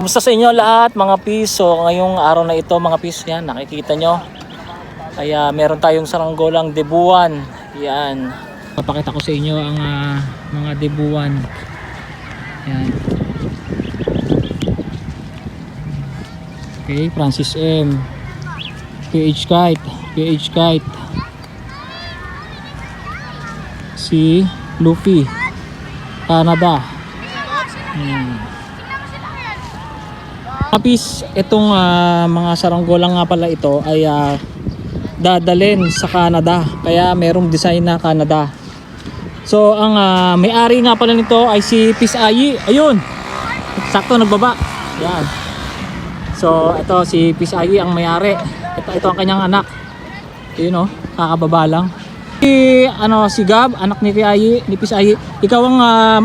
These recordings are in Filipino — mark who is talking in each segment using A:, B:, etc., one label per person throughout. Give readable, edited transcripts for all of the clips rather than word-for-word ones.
A: Kumusta sa inyo lahat mga pis? So ngayong araw na ito mga pis, yan nakikita nyo. Kaya meron tayong saranggolang debuan. Yan. Papakita ko sa inyo ang mga debuan. Yan. Okay, Francis M. PH Kite. Si Luffy. Canada. Kapis, itong mga saranggolang nga pala ito ay dadalhin sa Canada. Kaya merong design na Canada. So ang may-ari nga pala nito ay si Pis Ayi. Ayun. Sakto nagbaba. Yan. So ito si Pis Ayi ang may-ari. Ito ang kanyang anak. Ayun oh, kakababa lang. Si Gab, anak ni Ayi, ni Pis Ayi. Ikaw ang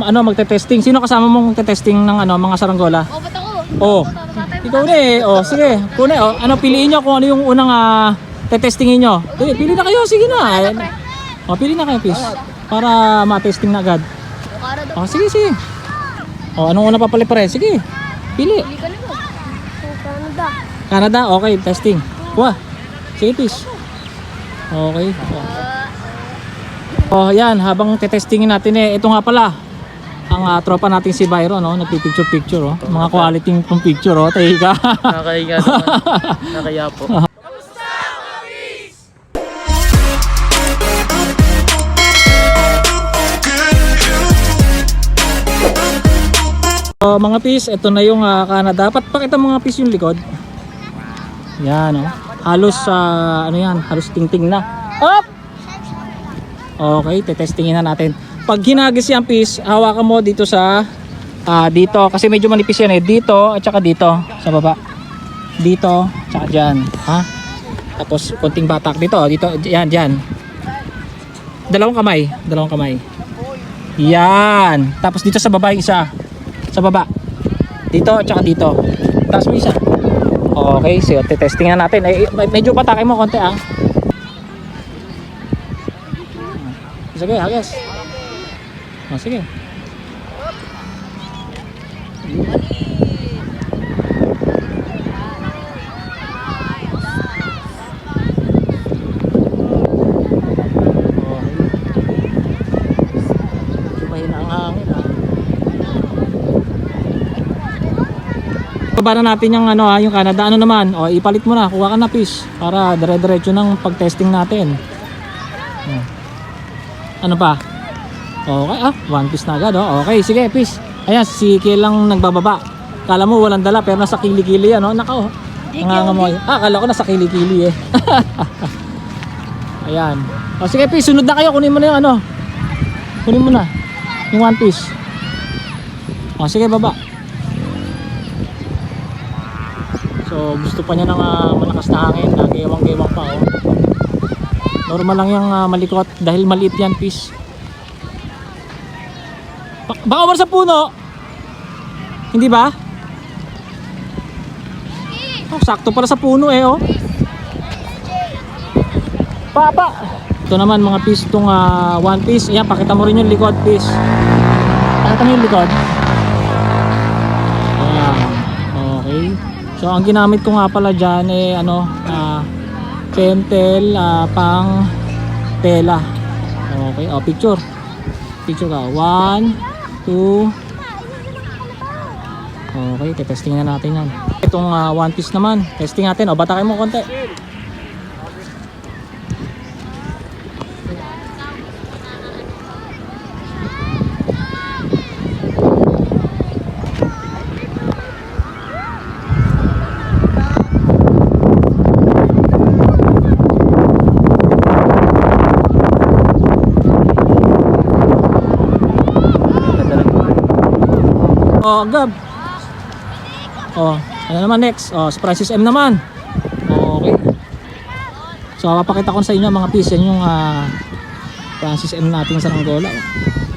A: magte-testing. Sino kasama mong magte-testing ng mga saranggola?
B: Ba't ako?
A: Oh. Ikaw na eh. Oh, sige. Kuna oh. Piliin niyo kung ano yung unang te-testingin niyo. Pili na kayo, sige na. Oh, pili na kayo, Pis. Para ma-testing na agad. Oh, sige. Oh, anong una papali pa rin? Sige. Pili.
B: Pili ka naman. Canada.
A: Canada, okay, testing. Kuha. Sige, Pis. Okay. Oh, yan, habang te-testingin natin ito nga pala ang tropa natin si Byron, no, nagpi-picture, oh. Mga quality ng picture, oh, tayo ka.
C: Nakahiga naman. Nakaya po.
A: So, mga pis, ito na yung Canada. Dapat pakita mga pis yung likod. Yan, oh. Halos halos tingting na. Up! Okay, tetestingin na natin. Pag hinagis yung pis, hawakan mo dito sa dito kasi medyo manipis yan dito at saka dito sa baba. Dito, tsaka diyan, ha? Tapos konting batak dito, diyan. Dalawang kamay. Yan. Tapos dito sa baba yung isa. Sa baba. Dito at saka dito. Tapos may isa. Okay, so tetesting na natin. Medyo patakin mo konti, ah. Sige, hagis. Oh, sige. Mahina ang hangin, ah. Baba na natin yung yung Canada. Ano naman? O, ipalit mo na. Kuha ka na, Pis. Para dire-diretso ng pag-testing natin. Ano pa? Okay, one piece na agad, oh. Okay, sige, Pis. Ayan, si Kiel lang nagbababa. Kala mo walang dala, pero nasa kili-kili yan, oh. Naka, oh. Nangangamoy. Kala ko nasa kili-kili, eh. Ayan. O, sige, Pis, sunod na kayo. Kunin mo na yung kunin mo na. Yung one piece. O, sige, baba. So, gusto pa niya ng malakas na hangin. Nagewang-gewang pa, oh. Normal lang yung malikot dahil maliit yan, Pis. Baka mo sa puno. Hindi ba? Oh, sakto para sa puno, oh. Papa. Ito naman mga Pis, itong one piece. Ayan, pakita mo rin yung likod, Pis. Pakita mo yung likod. Ayan. Okay. So, ang ginamit ko nga pala dyan pentel pang tela. Okay, picture ka. 1, 2. Okay, testing na natin yan. Itong one piece naman, testing natin. Batakin mo konti. Gab. Ano naman next? Si Francis M naman. Okay. So, papakita ko sa inyo mga piece. Yan yung Francis M nating saranggola.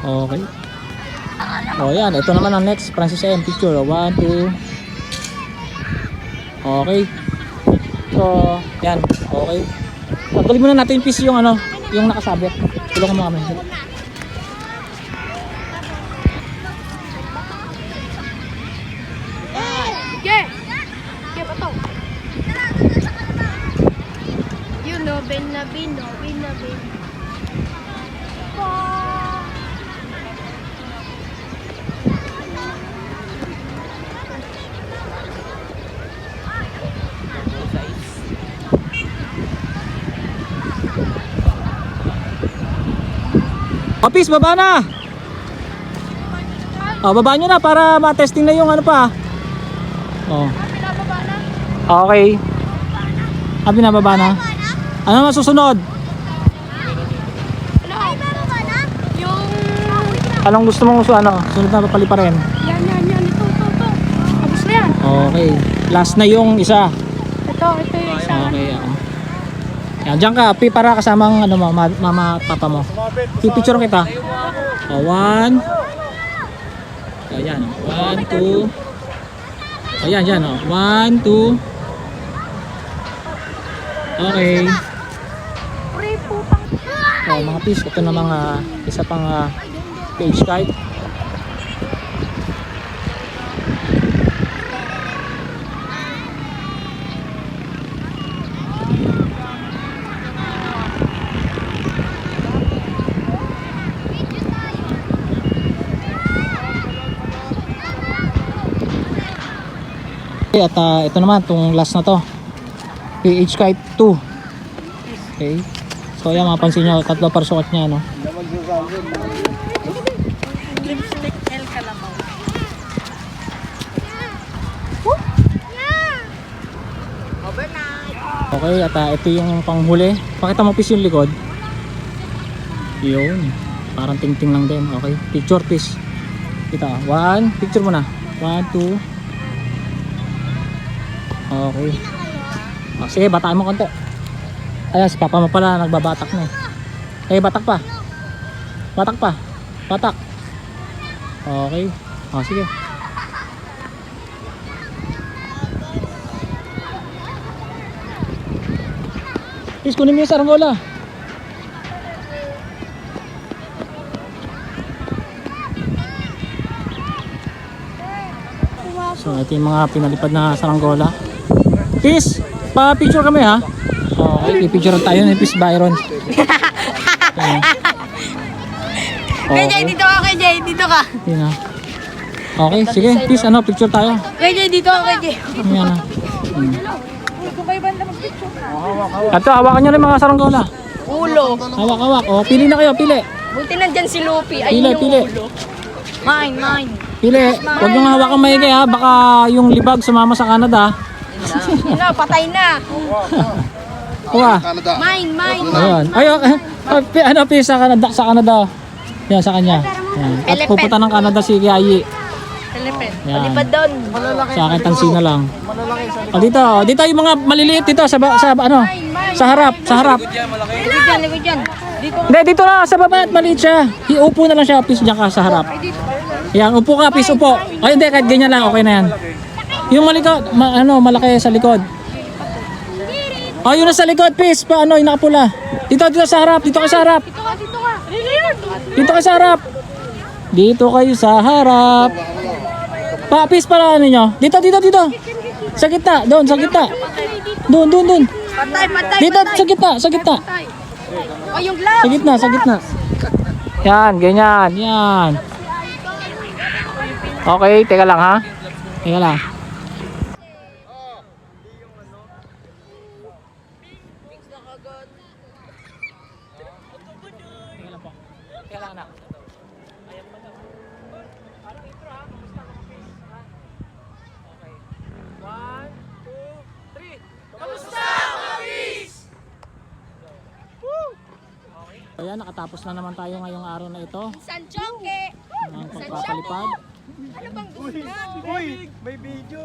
A: Okay. Yan. Ito naman ang next. Francis M. Picture. 1, 2. Okay. So, yan. Okay. Tanggalin muna natin yung piece yung yung nakasabit. Tulungan mo kami.
B: Ben na bin, no? Bin na bin.
A: Kapis, baba na! Oh, baba nyo na para ma-testing na yung ano pa. Oh. Okay. Binababa na. Ano na susunod?
B: Ay, meron ba na? Yung...
A: Anong gusto mong ano? Sunod na papali pa rin.
B: Yan. Ito. Tapos na yan.
A: Okay. Last na yung isa.
B: Ito yung isa.
A: Okay, oo. Yan, dyan ka, Pi, para kasamang ano mo, mama, papa mo. Pipicture kita. Oh, 1. Ayan, 1, 2. Ayan, dyan, oh. 1, 2. Okay.
B: Pre, putang.
A: Oh, mga Pis, ito na mga isa pang page card. Okay, at ito naman, itong last na to. PH Kite 2. Okay. So yan, mapansin nyo, tatlo par sukat niya, no?
B: Lipstick L Kalabaw.
A: Okay, at ito yung panghuli. Pakita mo Pis yung likod. Yun. Parang ting-ting lang din. Okay. Picture Pis. Kita. 1. Picture mo na. 1, 2. Okay. Oh, sige, bataan mo konti. Ayan, si papa mo pala nagbabatak na eh. Batak pa. Batak. Okay. Oh, sige. Please, kunin mo yung saranggola. So, ito yung mga pinalipad na saranggola. Please, pa-picture kami ha. Okay, i-picture tayo ni Peace Byron.
B: Kay Jay, dito ka, Kay Jay. Dito ka.
A: Yun na. Okay, sige. Peace, ano, picture tayo.
B: Kay Jay, dito ka, Kay Jay.
A: Yan na. Ito, hawakan nyo rin mga saranggola.
B: Ulo.
A: Hawak. O, pili na kayo, pili.
B: Buti nandyan si Lupi.
A: Pili.
B: Mine.
A: Pili. Huwag nyo hawakan maigi ha. Baka yung libag sumama sa Canada.
B: Yun na, patay na.
A: Kuha.
B: Mine.
A: Ayun. Ano, Peace, sa Canada. Yan, sa kanya. Yan. At pupunta ng Canada si Kiayi.
B: Telepet.
A: Yan.
B: Palipad doon.
A: Sa akin, tansi na lang. O, dito yung mga maliliit dito sa harap.
B: Likod dyan. Dito.
A: Hindi, dito na sa baba at maliit siya. Iupo na lang siya, Peace, diyan ka sa harap. Yan, upo ka, Peace, upo. Ay, hindi, kahit ganyan lang, okay na yan. Yung malaki sa likod. Oh, yun na sa likod, Peace, yung nakapula. Dito sa harap, dito ka sa harap. Dito ka sa harap. Dito kayo sa harap. Peace, pala ano nyo. Dito. Sa gitna, doon, sa gitna. Doon.
B: Patay.
A: Dito, sa gitna.
B: O, yung glove.
A: Sa gitna. Yan, ganyan, yan. Okay, teka lang ha. Teka lang. Teka lang anak. Parang intro ha, kamusta mga Peace? Okay. 1, 2, 3. Kamusta mga Peace? Okay. Ayan, nakatapos na naman tayo ngayong araw na ito.
B: San Chongke.
A: Ang pagpapalipad.
B: Ano bang gusto?
C: Uy, may video.